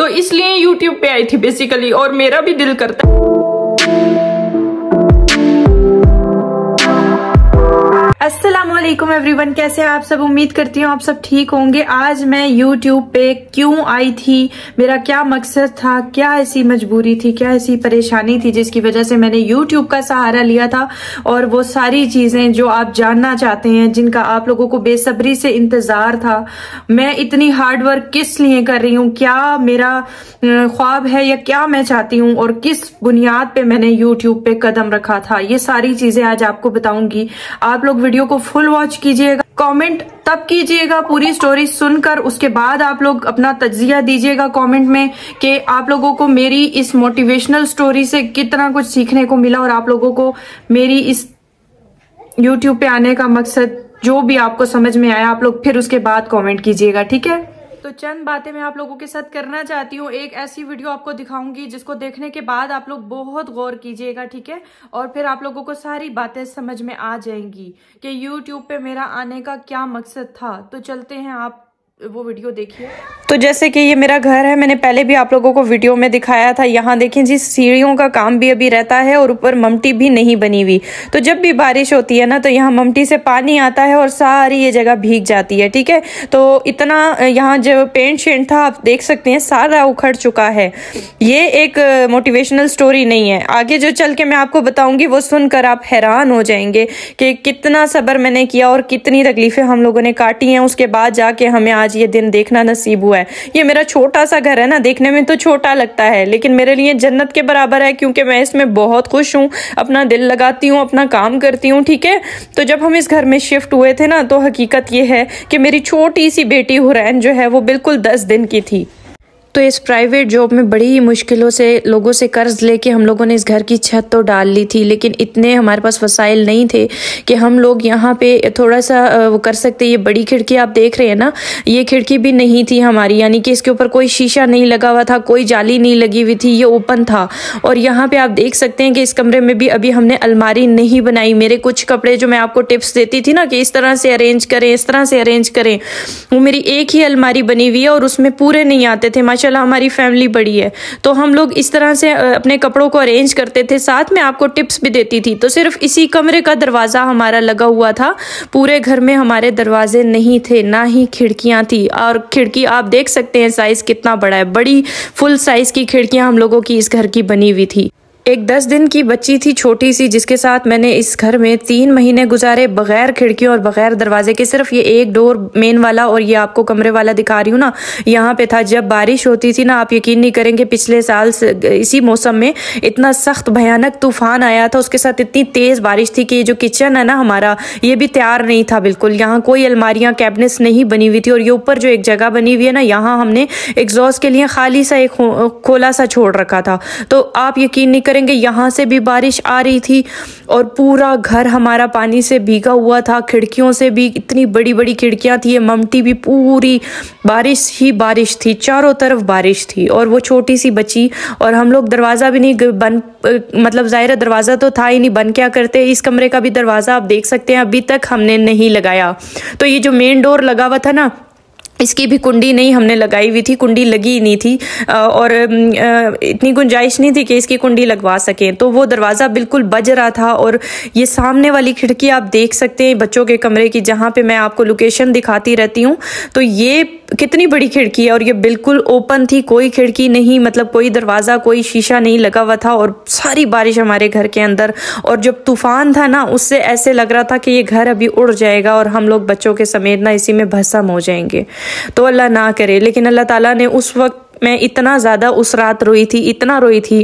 तो इसलिए यूट्यूब पे आई थी बेसिकली, और मेरा भी दिल करता है। अस्सलामुअलैकुम एवरीवन, कैसे हैं आप सब? उम्मीद करती हूँ आप सब ठीक होंगे। आज मैं YouTube पे क्यों आई थी, मेरा क्या मकसद था, क्या ऐसी मजबूरी थी, क्या ऐसी परेशानी थी जिसकी वजह से मैंने YouTube का सहारा लिया था, और वो सारी चीजें जो आप जानना चाहते हैं, जिनका आप लोगों को बेसब्री से इंतजार था। मैं इतनी हार्ड वर्क किस लिए कर रही हूँ, क्या मेरा ख्वाब है या क्या मैं चाहती हूँ, और किस बुनियाद पे मैंने YouTube पे कदम रखा था, ये सारी चीजें आज आपको बताऊंगी। आप लोग वीडियो को फुल वॉच कीजिएगा, कमेंट तब कीजिएगा पूरी स्टोरी सुनकर, उसके बाद आप लोग अपना तज्जिया दीजिएगा कमेंट में कि आप लोगों को मेरी इस मोटिवेशनल स्टोरी से कितना कुछ सीखने को मिला, और आप लोगों को मेरी इस YouTube पे आने का मकसद जो भी आपको समझ में आया, आप लोग फिर उसके बाद कमेंट कीजिएगा, ठीक है? तो चंद बातें मैं आप लोगों के साथ करना चाहती हूँ। एक ऐसी वीडियो आपको दिखाऊंगी जिसको देखने के बाद आप लोग बहुत गौर कीजिएगा, ठीक है? और फिर आप लोगों को सारी बातें समझ में आ जाएंगी कि YouTube पे मेरा आने का क्या मकसद था। तो चलते हैं, आप वो वीडियो देखिए। तो जैसे कि ये मेरा घर है, मैंने पहले भी आप लोगों को वीडियो में दिखाया था। यहाँ देखें जी, सीढ़ियों का काम भी अभी रहता है और ऊपर ममटी भी नहीं बनी हुई। तो जब भी बारिश होती है ना, तो यहाँ ममटी से पानी आता है और सारी ये जगह भीग जाती है, ठीक है? तो इतना यहाँ जो पेंट शेंट था, आप देख सकते हैं सारा उखड़ चुका है। ये एक मोटिवेशनल स्टोरी नहीं है, आगे जो चल के मैं आपको बताऊंगी वो सुनकर आप हैरान हो जाएंगे कि कितना सब्र मैंने किया और कितनी तकलीफें हम लोगों ने काटी हैं। उसके बाद जाके हमें आज ये दिन देखना नसीब हुआ है। ये मेरा छोटा सा घर है ना, देखने में तो छोटा लगता है, लेकिन मेरे लिए जन्नत के बराबर है, क्योंकि मैं इसमें बहुत खुश हूँ, अपना दिल लगाती हूँ, अपना काम करती हूँ, ठीक है? तो जब हम इस घर में शिफ्ट हुए थे ना, तो हकीकत ये है कि मेरी छोटी सी बेटी हुरैन जो है वो बिल्कुल 10 दिन की थी। तो इस प्राइवेट जॉब में बड़ी ही मुश्किलों से लोगों से कर्ज लेके हम लोगों ने इस घर की छत तो डाल ली थी, लेकिन इतने हमारे पास वसाइल नहीं थे कि हम लोग यहाँ पे थोड़ा सा वो कर सकते। ये बड़ी खिड़की आप देख रहे हैं ना, ये खिड़की भी नहीं थी हमारी, यानी कि इसके ऊपर कोई शीशा नहीं लगा हुआ था, कोई जाली नहीं लगी हुई थी, ये ओपन था। और यहाँ पे आप देख सकते हैं कि इस कमरे में भी अभी हमने अलमारी नहीं बनाई। मेरे कुछ कपड़े जो मैं आपको टिप्स देती थी ना कि इस तरह से अरेंज करें, इस तरह से अरेंज करें, वो मेरी एक ही अलमारी बनी हुई है और उसमें पूरे नहीं आते थे। माशाल्लाह हमारी फैमिली बड़ी है, तो हम लोग इस तरह से अपने कपड़ों को अरेंज करते थे। साथ में आपको टिप्स भी देती थी। तो सिर्फ इसी कमरे का दरवाजा हमारा लगा हुआ था, पूरे घर में हमारे दरवाजे नहीं थे, ना ही खिड़कियां थी। और खिड़की आप देख सकते हैं साइज कितना बड़ा है, बड़ी फुल साइज की खिड़कियां हम लोगों की इस घर की बनी हुई थी। एक 10 दिन की बच्ची थी छोटी सी, जिसके साथ मैंने इस घर में 3 महीने गुजारे बगैर खिड़कियों और बगैर दरवाजे के। सिर्फ ये एक डोर मेन वाला और ये आपको कमरे वाला दिखा रही हूँ ना, यहाँ पे था। जब बारिश होती थी ना, आप यकीन नहीं करेंगे, पिछले साल इसी मौसम में इतना सख्त भयानक तूफान आया था, उसके साथ इतनी तेज बारिश थी कि ये जो किचन है ना हमारा, ये भी तैयार नहीं था बिल्कुल। यहाँ कोई अलमारियाँ कैबिनेट्स नहीं बनी हुई थी, और ये ऊपर जो एक जगह बनी हुई है ना, यहाँ हमने एग्जॉस्ट के लिए खाली सा एक खोला सा छोड़ रखा था। तो आप यकीन नहीं करेंगे, यहाँ से भी बारिश आ रही थी और पूरा घर हमारा पानी से भीगा हुआ था। खिड़कियों से भी, इतनी बड़ी बड़ी खिड़कियां थी, ममटी भी पूरी बारिश ही बारिश थी, चारों तरफ बारिश थी। और वो छोटी सी बच्ची, और हम लोग दरवाजा भी नहीं बंद, मतलब जाहिर दरवाजा तो था ही नहीं, बंद क्या करते। इस कमरे का भी दरवाजा आप देख सकते हैं अभी तक हमने नहीं लगाया। तो ये जो मेन डोर लगा हुआ था ना, इसकी भी कुंडी नहीं हमने लगाई हुई थी, कुंडी लगी नहीं थी, और इतनी गुंजाइश नहीं थी कि इसकी कुंडी लगवा सकें। तो वो दरवाज़ा बिल्कुल बज रहा था। और ये सामने वाली खिड़की आप देख सकते हैं बच्चों के कमरे की, जहाँ पे मैं आपको लोकेशन दिखाती रहती हूँ। तो ये कितनी बड़ी खिड़की है, और ये बिल्कुल ओपन थी, कोई खिड़की नहीं, मतलब कोई दरवाज़ा, कोई शीशा नहीं लगा हुआ था। और सारी बारिश हमारे घर के अंदर, और जब तूफान था ना, उससे ऐसे लग रहा था कि ये घर अभी उड़ जाएगा और हम लोग बच्चों के समेत ना इसी में भस्म हो जाएंगे। तो अल्लाह ना करे, लेकिन अल्लाह ताला ने उस वक्त मैं इतना ज़्यादा उस रात रोई थी, इतना रोई थी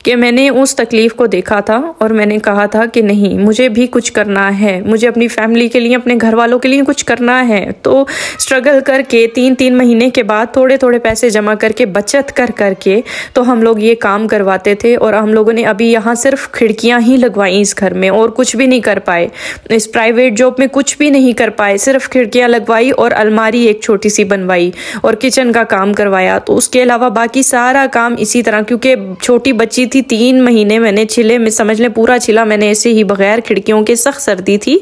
कि मैंने उस तकलीफ़ को देखा था और मैंने कहा था कि नहीं, मुझे भी कुछ करना है, मुझे अपनी फैमिली के लिए, अपने घर वालों के लिए कुछ करना है। तो स्ट्रगल करके 3-3 महीने के बाद थोड़े थोड़े पैसे जमा करके, बचत कर करके, तो हम लोग ये काम करवाते थे। और हम लोगों ने अभी यहाँ सिर्फ खिड़कियाँ ही लगवाई इस घर में, और कुछ भी नहीं कर पाए। इस प्राइवेट जॉब में कुछ भी नहीं कर पाए, सिर्फ खिड़कियाँ लगवाई और अलमारी एक छोटी सी बनवाई और किचन का काम करवाया। तो उसके अलावा बाकी सारा काम इसी तरह, क्योंकि छोटी बच्ची थी, 3 महीने मैंने छिले में, समझ लें पूरा छिला मैंने ऐसे ही बगैर खिड़कियों के, सख्त सर्दी थी।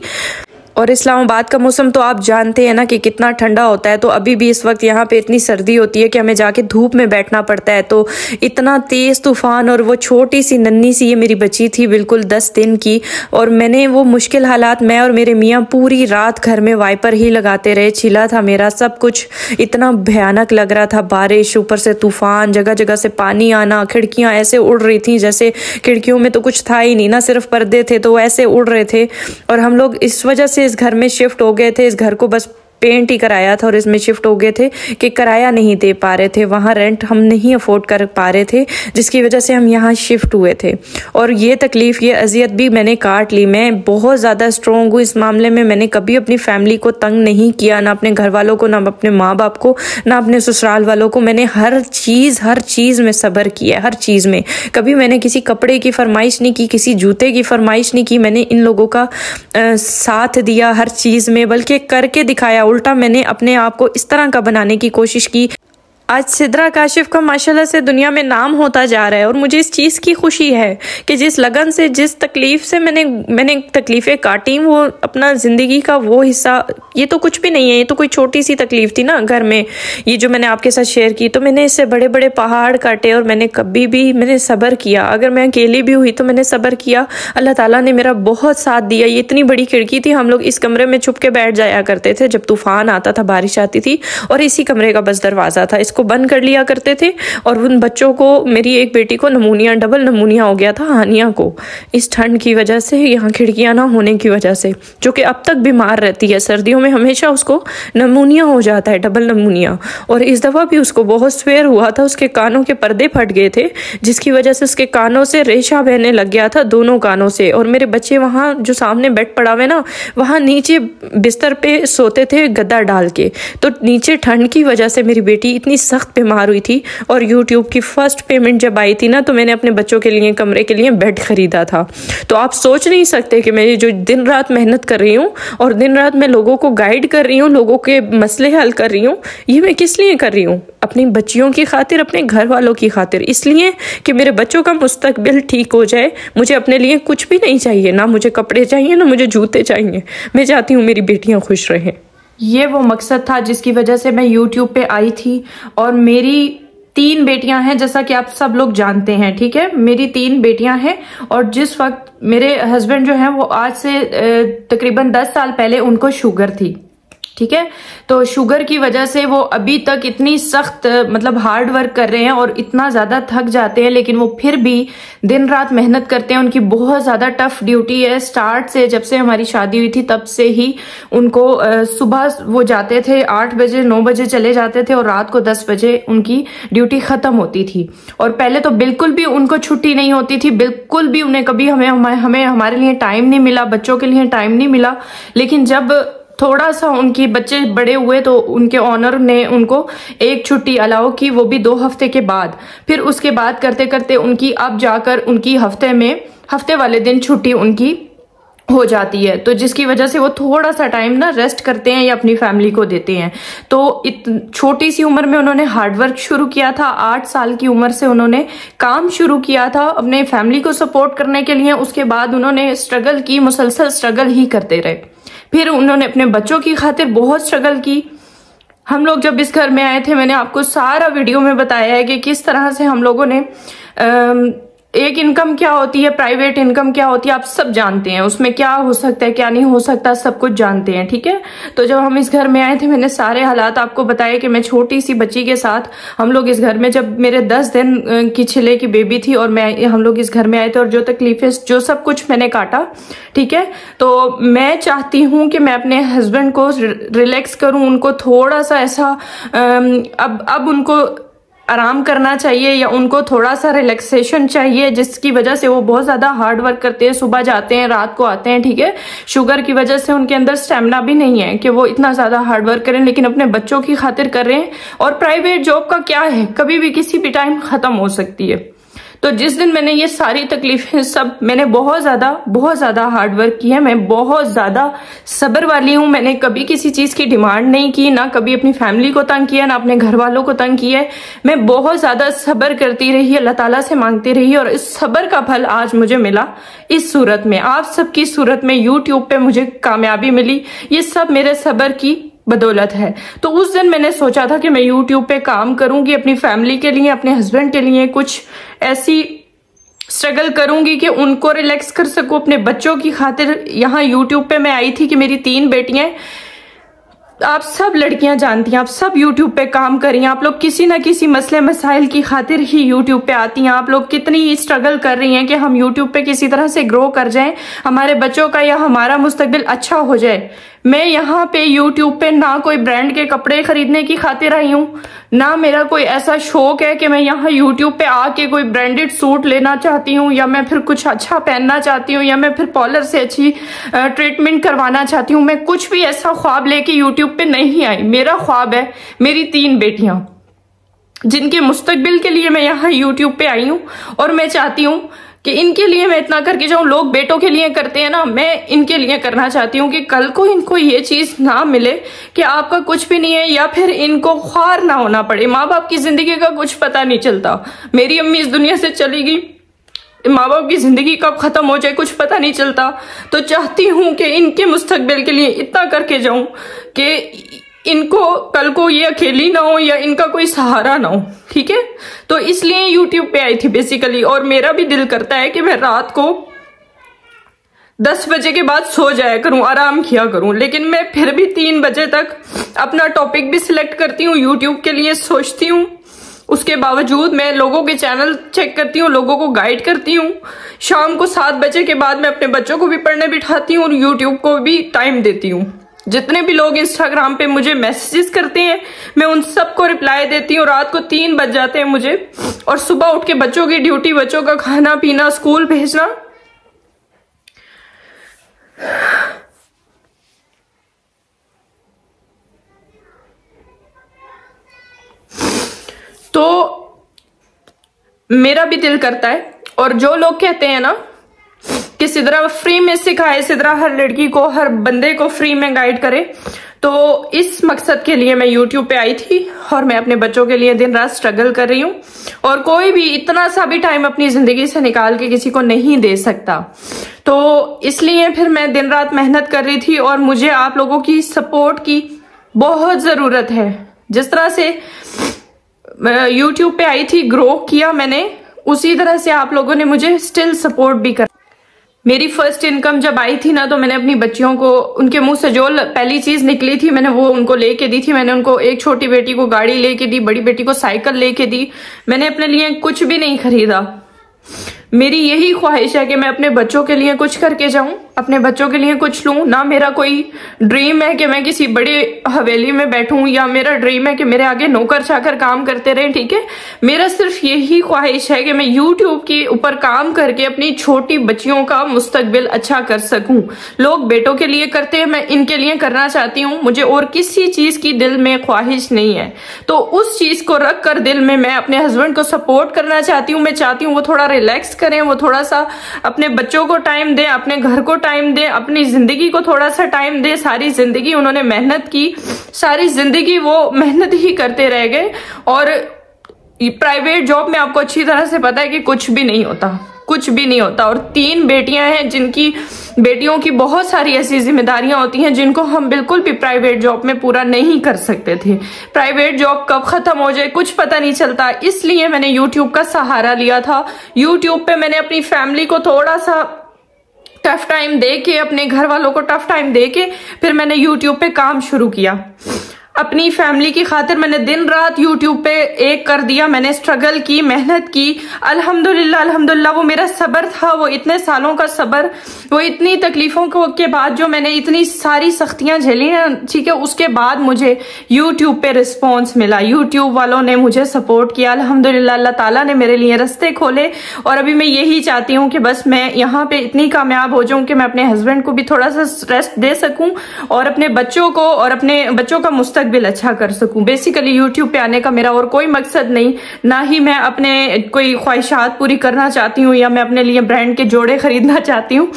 और इस्लामाबाद का मौसम तो आप जानते हैं ना कि कितना ठंडा होता है। तो अभी भी इस वक्त यहाँ पे इतनी सर्दी होती है कि हमें जाके धूप में बैठना पड़ता है। तो इतना तेज़ तूफ़ान, और वो छोटी सी नन्ही सी ये मेरी बच्ची थी बिल्कुल 10 दिन की, और मैंने वो मुश्किल हालात, मैं और मेरे मियाँ पूरी रात घर में वाइपर ही लगाते रहे। छिला था मेरा, सब कुछ इतना भयानक लग रहा था। बारिश, ऊपर से तूफ़ान, जगह जगह से पानी आना, खिड़कियाँ ऐसे उड़ रही थी जैसे खिड़कियों में तो कुछ था ही नहीं ना, सिर्फ पर्दे थे, तो ऐसे उड़ रहे थे। और हम लोग इस वजह से इस घर में शिफ्ट हो गए थे। इस घर को बस पेंट ही कराया था और इसमें शिफ्ट हो गए थे कि किराया नहीं दे पा रहे थे, वहाँ रेंट हम नहीं अफोर्ड कर पा रहे थे, जिसकी वजह से हम यहाँ शिफ्ट हुए थे। और ये तकलीफ़, ये अजियत भी मैंने काट ली। मैं बहुत ज़्यादा स्ट्रॉन्ग हूँ इस मामले में। मैंने कभी अपनी फैमिली को तंग नहीं किया, ना अपने घर वालों को, ना अपने माँ बाप को, ना अपने ससुराल वालों को। मैंने हर चीज़ में सब्र किया, हर चीज़ में। कभी मैंने किसी कपड़े की फरमाइश नहीं की, किसी जूते की फरमाइश नहीं की। मैंने इन लोगों का साथ दिया हर चीज़ में, बल्कि करके दिखाया। उल्टा मैंने अपने आप को इस तरह का बनाने की कोशिश की। आज सिद्रा काशिफ का माशाल्लाह से दुनिया में नाम होता जा रहा है। और मुझे इस चीज़ की खुशी है कि जिस लगन से, जिस तकलीफ़ से मैंने तकलीफ़ें काटी, वो अपना ज़िंदगी का वो हिस्सा, ये तो कुछ भी नहीं है, ये तो कोई छोटी सी तकलीफ़ थी ना घर में, ये जो मैंने आपके साथ शेयर की। तो मैंने इससे बड़े बड़े पहाड़ काटे और मैंने सब्र किया। अगर मैं अकेली भी हुई तो मैंने सब्र किया। अल्लाह ताला ने मेरा बहुत साथ दिया। ये इतनी बड़ी खिड़की थी, हम लोग इस कमरे में छुप के बैठ जाया करते थे जब तूफ़ान आता था, बारिश आती थी, और इसी कमरे का बस दरवाज़ा था, को बंद कर लिया करते थे। और उन बच्चों को, मेरी एक बेटी को नमूनिया, डबल नमूनिया हो गया था, हानिया को, इस ठंड की वजह से, यहाँ खिड़कियां ना होने की वजह से, जो कि अब तक बीमार रहती है। सर्दियों में हमेशा उसको नमूनिया हो जाता है, डबल नमूनिया। और इस दफ़ा भी उसको बहुत स्वेर हुआ था, उसके कानों के पर्दे फट गए थे, जिसकी वजह से उसके कानों से रेशा बहने लग गया था, दोनों कानों से। और मेरे बच्चे वहाँ जो सामने बेड पड़ा हुआ ना, वहाँ नीचे बिस्तर पे सोते थे गद्दा डाल के। तो नीचे ठंड की वजह से मेरी बेटी इतनी सख्त बीमार हुई थी। और यूट्यूब की फर्स्ट पेमेंट जब आई थी ना, तो मैंने अपने बच्चों के लिए, कमरे के लिए बेड खरीदा था। तो आप सोच नहीं सकते कि मैं जो दिन रात मेहनत कर रही हूँ और दिन रात मैं लोगों को गाइड कर रही हूँ, लोगों के मसले हल कर रही हूँ, ये मैं किस लिए कर रही हूँ? अपनी बच्चियों की खातिर, अपने घर वालों की खातिर, इसलिए कि मेरे बच्चों का मुस्तकबिल ठीक हो जाए। मुझे अपने लिए कुछ भी नहीं चाहिए, ना मुझे कपड़े चाहिए, ना मुझे जूते चाहिए। मैं चाहती हूँ मेरी बेटियां खुश रहें। ये वो मकसद था जिसकी वजह से मैं YouTube पे आई थी। और मेरी 3 बेटियां हैं, जैसा कि आप सब लोग जानते हैं, ठीक है। मेरी 3 बेटियां हैं। और जिस वक्त मेरे हस्बैंड जो हैं, वो आज से तकरीबन 10 साल पहले उनको शुगर थी, ठीक है। तो शुगर की वजह से वो अभी तक इतनी सख्त, मतलब हार्ड वर्क कर रहे हैं और इतना ज्यादा थक जाते हैं, लेकिन वो फिर भी दिन रात मेहनत करते हैं। उनकी बहुत ज्यादा टफ ड्यूटी है। स्टार्ट से, जब से हमारी शादी हुई थी तब से ही उनको सुबह वो जाते थे 8 बजे, 9 बजे चले जाते थे, और रात को 10 बजे उनकी ड्यूटी खत्म होती थी। और पहले तो बिल्कुल भी उनको छुट्टी नहीं होती थी, बिल्कुल भी उन्हें कभी हमें हमारे लिए टाइम नहीं मिला, बच्चों के लिए टाइम नहीं मिला। लेकिन जब थोड़ा सा उनके बच्चे बड़े हुए तो उनके ऑनर ने उनको एक छुट्टी अलाउ की, वो भी 2 हफ्ते के बाद। फिर उसके बाद करते करते उनकी अब जाकर उनकी हफ्ते वाले दिन छुट्टी उनकी हो जाती है। तो जिसकी वजह से वो थोड़ा सा टाइम ना रेस्ट करते हैं या अपनी फैमिली को देते हैं। तो छोटी सी उम्र में उन्होंने हार्डवर्क शुरू किया था। 8 साल की उम्र से उन्होंने काम शुरू किया था अपने फैमिली को सपोर्ट करने के लिए। उसके बाद उन्होंने स्ट्रगल की, मुसलसल स्ट्रगल ही करते रहे। फिर उन्होंने अपने बच्चों की खातिर बहुत स्ट्रगल की। हम लोग जब इस घर में आए थे, मैंने आपको सारा वीडियो में बताया है कि किस तरह से हम लोगों ने एक इनकम क्या होती है, प्राइवेट इनकम क्या होती है, आप सब जानते हैं। उसमें क्या हो सकता है, क्या नहीं हो सकता, सब कुछ जानते हैं, ठीक है। तो जब हम इस घर में आए थे, मैंने सारे हालात आपको बताए कि मैं छोटी सी बच्ची के साथ, हम लोग इस घर में, जब मेरे 10 दिन की छिले की बेबी थी और हम लोग इस घर में आए थे, और जो तकलीफें, जो सब कुछ मैंने काटा, ठीक है। तो मैं चाहती हूँ कि मैं अपने हस्बैंड को रिलैक्स करूँ, उनको थोड़ा सा ऐसा अब उनको आराम करना चाहिए, या उनको थोड़ा सा रिलैक्सेशन चाहिए, जिसकी वजह से वो बहुत ज्यादा हार्ड वर्क करते हैं। सुबह जाते हैं, रात को आते हैं, ठीक है। शुगर की वजह से उनके अंदर स्टेमिना भी नहीं है कि वो इतना ज्यादा हार्ड वर्क करें, लेकिन अपने बच्चों की खातिर कर रहे हैं। और प्राइवेट जॉब का क्या है, कभी भी किसी भी टाइम खत्म हो सकती है। तो जिस दिन मैंने ये सारी तकलीफें सब, मैंने बहुत ज्यादा हार्ड वर्क किया है, मैं बहुत ज्यादा सब्र वाली हूँ। मैंने कभी किसी चीज की डिमांड नहीं की, ना कभी अपनी फैमिली को तंग किया, ना अपने घर वालों को तंग किया है। मैं बहुत ज्यादा सब्र करती रही, अल्लाह ताला से मांगती रही, और इस सब्र का फल आज मुझे मिला इस सूरत में, आप सबकी सूरत में। यूट्यूब पे मुझे कामयाबी मिली, ये सब मेरे सब्र की बदौलत है। तो उस दिन मैंने सोचा था कि मैं यूट्यूब पे काम करूंगी, अपनी फैमिली के लिए, अपने हस्बैंड के लिए कुछ ऐसी स्ट्रगल करूंगी कि उनको रिलैक्स कर सकूं, अपने बच्चों की खातिर। यहाँ यूट्यूब पे मैं आई थी कि मेरी 3 बेटियां, आप सब लड़कियां जानती हैं, आप सब यूट्यूब पे काम कर रही हैं, आप लोग किसी ना किसी मसले मसाइल की खातिर ही यूट्यूब पे आती हैं। आप लोग कितनी स्ट्रगल कर रही हैं कि हम यूट्यूब पे किसी तरह से ग्रो कर जाएं, हमारे बच्चों का या हमारा मुस्तकबिल अच्छा हो जाए। मैं यहाँ पे यूट्यूब पे ना कोई ब्रांड के कपड़े खरीदने की खातिर आई हूँ, ना मेरा कोई ऐसा शौक है कि मैं यहाँ यूट्यूब पे आके कोई ब्रांडेड सूट लेना चाहती हूँ, या मैं फिर कुछ अच्छा पहनना चाहती हूँ, या मैं फिर पार्लर से अच्छी ट्रीटमेंट करवाना चाहती हूँ। मैं कुछ भी ऐसा ख्वाब लेके यूट्यूब पे नहीं आई। मेरा ख्वाब है मेरी 3 बेटियां, जिनके मुस्तकबिल के लिए मैं यहाँ यूट्यूब पे आई हूँ, और मैं चाहती हूँ कि इनके लिए मैं इतना करके जाऊं। लोग बेटों के लिए करते हैं ना, मैं इनके लिए करना चाहती हूँ कि कल को इनको ये चीज ना मिले कि आपका कुछ भी नहीं है, या फिर इनको ख्वार ना होना पड़े। माँ बाप की जिंदगी का कुछ पता नहीं चलता। मेरी अम्मी इस दुनिया से चली गई, माँ बाप की जिंदगी कब खत्म हो जाए कुछ पता नहीं चलता। तो चाहती हूँ कि इनके मुस्तकबिल के लिए इतना करके जाऊं कि इनको कल को ये अकेली ना हो, या इनका कोई सहारा ना हो, ठीक है। तो इसलिए यूट्यूब पे आई थी बेसिकली। और मेरा भी दिल करता है कि मैं रात को 10 बजे के बाद सो जाया करूं, आराम किया करूं, लेकिन मैं फिर भी 3 बजे तक अपना टॉपिक भी सिलेक्ट करती हूँ, यूट्यूब के लिए सोचती हूँ। उसके बावजूद मैं लोगों के चैनल चेक करती हूँ, लोगों को गाइड करती हूँ। शाम को 7 बजे के बाद मैं अपने बच्चों को भी पढ़ने बिठाती हूँ और यूट्यूब को भी टाइम देती हूँ। जितने भी लोग इंस्टाग्राम पे मुझे मैसेजेस करते हैं, मैं उन सबको रिप्लाई देती हूँ। रात को 3 बज जाते हैं मुझे, और सुबह उठ के बच्चों की ड्यूटी, बच्चों का खाना पीना, स्कूल भेजना। तो मेरा भी दिल करता है, और जो लोग कहते हैं ना कि सिदरा फ्री में सिखाए, सिदरा हर लड़की को, हर बंदे को फ्री में गाइड करे, तो इस मकसद के लिए मैं यूट्यूब पे आई थी, और मैं अपने बच्चों के लिए दिन रात स्ट्रगल कर रही हूँ। और कोई भी इतना सा भी टाइम अपनी जिंदगी से निकाल के किसी को नहीं दे सकता। तो इसलिए फिर मैं दिन रात मेहनत कर रही थी, और मुझे आप लोगों की सपोर्ट की बहुत जरूरत है। जिस तरह से यूट्यूब पे आई थी, ग्रो किया मैंने, उसी तरह से आप लोगों ने मुझे स्टिल सपोर्ट भी कर। मेरी फर्स्ट इनकम जब आई थी ना, तो मैंने अपनी बच्चियों को, उनके मुंह से जो पहली चीज निकली थी मैंने वो उनको लेके दी थी। मैंने उनको, एक छोटी बेटी को गाड़ी लेके दी, बड़ी बेटी को साइकिल लेके दी। मैंने अपने लिए कुछ भी नहीं खरीदा। मेरी यही ख्वाहिश है कि मैं अपने बच्चों के लिए कुछ करके जाऊं, अपने बच्चों के लिए कुछ लूं। ना मेरा कोई ड्रीम है कि मैं किसी बड़े हवेली में बैठूं, या मेरा ड्रीम है कि मेरे आगे नौकर चाकर काम करते रहे, ठीक है। मेरा सिर्फ यही ख्वाहिश है कि मैं यूट्यूब के ऊपर काम करके अपनी छोटी बच्चियों का मुस्तकबिल अच्छा कर सकूं। लोग बेटों के लिए करते हैं, मैं इनके लिए करना चाहती हूँ। मुझे और किसी चीज की दिल में ख्वाहिश नहीं है। तो उस चीज को रख कर दिल में मैं अपने हस्बैंड को सपोर्ट करना चाहती हूँ। मैं चाहती हूँ वो थोड़ा रिलैक्स करें, वो थोड़ा सा अपने बच्चों को टाइम दें, अपने घर को टाइम दें, अपनी जिंदगी को थोड़ा सा टाइम दें। सारी जिंदगी उन्होंने मेहनत की, सारी जिंदगी वो मेहनत ही करते रह गए। और प्राइवेट जॉब में आपको अच्छी तरह से पता है कि कुछ भी नहीं होता, कुछ भी नहीं होता। और 3 बेटियां हैं, जिनकी बेटियों की बहुत सारी ऐसी जिम्मेदारियां होती हैं जिनको हम बिल्कुल भी प्राइवेट जॉब में पूरा नहीं कर सकते थे। प्राइवेट जॉब कब खत्म हो जाए कुछ पता नहीं चलता। इसलिए मैंने यूट्यूब का सहारा लिया था। यूट्यूब पे मैंने अपनी फैमिली को थोड़ा सा टफ टाइम दे के, अपने घर वालों को टफ टाइम दे के, फिर मैंने यूट्यूब पे काम शुरू किया। अपनी फैमिली की खातिर मैंने दिन रात यूट्यूब पे एक कर दिया। मैंने स्ट्रगल की, मेहनत की। अल्हम्दुलिल्लाह अल्हम्दुलिल्लाह वो मेरा सब्र था, वो इतने सालों का सब्र, वो इतनी तकलीफों के बाद जो मैंने इतनी सारी सख्तियां झेली हैं, ठीक है, उसके बाद मुझे यूट्यूब पे रिस्पॉन्स मिला। यूट्यूब वालों ने मुझे सपोर्ट किया। अल्हम्दुलिल्लाह अल्लाह ताला ने मेरे लिए रास्ते खोले। और अभी मैं यही चाहती हूँ कि बस मैं यहाँ पे इतनी कामयाब हो जाऊं कि मैं अपने हस्बैंड को भी थोड़ा सा रेस्ट दे सकूं, और अपने बच्चों को और अपने बच्चों का मुस्तकबिल मुस्तकबिल अच्छा कर सकूं। बेसिकली यूट्यूब पे आने का मेरा और कोई मकसद नहीं, ना ही मैं अपने कोई ख्वाहिशात पूरी करना चाहती हूँ या मैं अपने लिए ब्रांड के जोड़े खरीदना चाहती हूँ।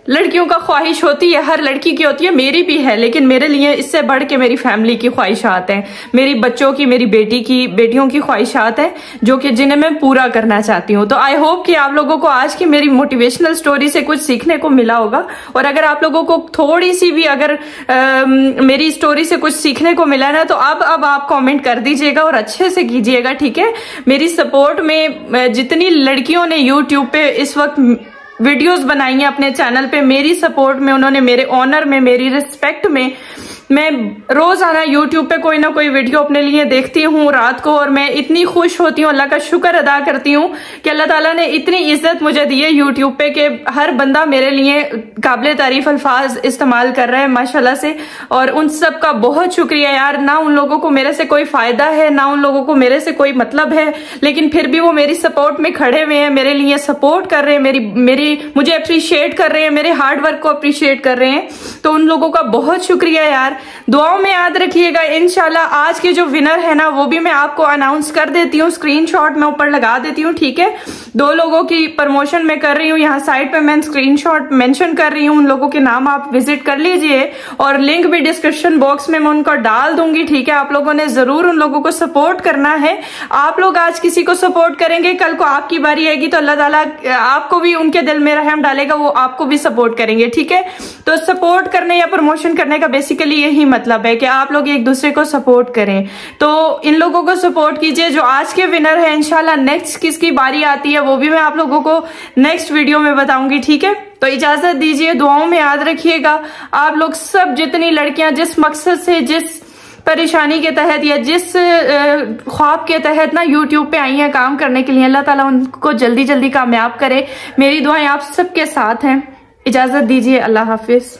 लड़कियों का ख्वाहिश होती है, हर लड़की की होती है, मेरी भी है, लेकिन मेरे लिए इससे बढ़ के मेरी फैमिली की ख्वाहिशात हैं, मेरी बच्चों की, मेरी बेटियों की ख्वाहिशात हैं, जो कि जिन्हें मैं पूरा करना चाहती हूँ। तो आई होप कि आप लोगों को आज की मेरी मोटिवेशनल स्टोरी से कुछ सीखने को मिला होगा, और अगर आप लोगों को थोड़ी सी भी अगर मेरी स्टोरी से कुछ सीखने को मिला ना, तो अब आप कॉमेंट कर दीजिएगा और अच्छे से कीजिएगा, ठीक है। मेरी सपोर्ट में जितनी लड़कियों ने यूट्यूब पे इस वक्त वीडियोस बनाई हैं अपने चैनल पे, मेरी सपोर्ट में, उन्होंने मेरे ऑनर में, मेरी रिस्पेक्ट में, मैं रोजाना यूट्यूब पे कोई ना कोई वीडियो अपने लिए देखती हूँ रात को, और मैं इतनी खुश होती हूँ, अल्लाह का शुक्र अदा करती हूँ कि अल्लाह ताला ने इतनी इज्जत मुझे दी है यूट्यूब पे कि हर बंदा मेरे लिए काबिल तारीफ अल्फाज इस्तेमाल कर रहा है माशाल्लाह से। और उन सब का बहुत शुक्रिया यार। ना उन लोगों को मेरे से कोई फायदा है, ना उन लोगों को मेरे से कोई मतलब है, लेकिन फिर भी वो मेरी सपोर्ट में खड़े हुए हैं, मेरे लिए सपोर्ट कर रहे हैं, मुझे अप्रिशिएट कर रहे हैं, मेरे हार्ड वर्क को अप्रिशिएट कर रहे हैं। तो उन लोगों का बहुत शुक्रिया यार। दुआओं में याद रखिएगा। इंशाल्लाह आज के जो विनर है ना, वो भी मैं आपको अनाउंस कर देती हूँ, स्क्रीनशॉट मैं ऊपर लगा देती हूँ, ठीक है। 2 लोगों की प्रमोशन मैं कर रही हूँ, यहाँ साइड पे मैं स्क्रीनशॉट मेंशन कर रही हूँ, उन लोगों के नाम आप विजिट कर लीजिए, और लिंक भी डिस्क्रिप्शन बॉक्स में मैं उनको डाल दूंगी, ठीक है। आप लोगों ने जरूर उन लोगों को सपोर्ट करना है। आप लोग आज किसी को सपोर्ट करेंगे, कल को आपकी बारी आएगी तो अल्लाह ताला आपको भी उनके दिल में रहम डालेगा, वो आपको भी सपोर्ट करेंगे, ठीक है। तो सपोर्ट करने या प्रमोशन करने का बेसिकली यही मतलब है कि आप लोग एक दूसरे को सपोर्ट करें। तो इन लोगों को सपोर्ट कीजिए जो आज के विनर है। इंशाल्लाह नेक्स्ट किसकी बारी आती है वो भी मैं आप लोगों को नेक्स्ट वीडियो में बताऊंगी, ठीक है। तो इजाजत दीजिए, दुआओं में याद रखिएगा। आप लोग सब जितनी लड़कियां जिस मकसद से, जिस परेशानी के तहत या जिस ख्वाब के तहत ना यूट्यूब पे आई हैं काम करने के लिए, अल्लाह ताला उनको जल्दी जल्दी कामयाब करे। मेरी दुआएं आप सबके साथ हैं। इजाजत दीजिए, अल्लाह हाफिज।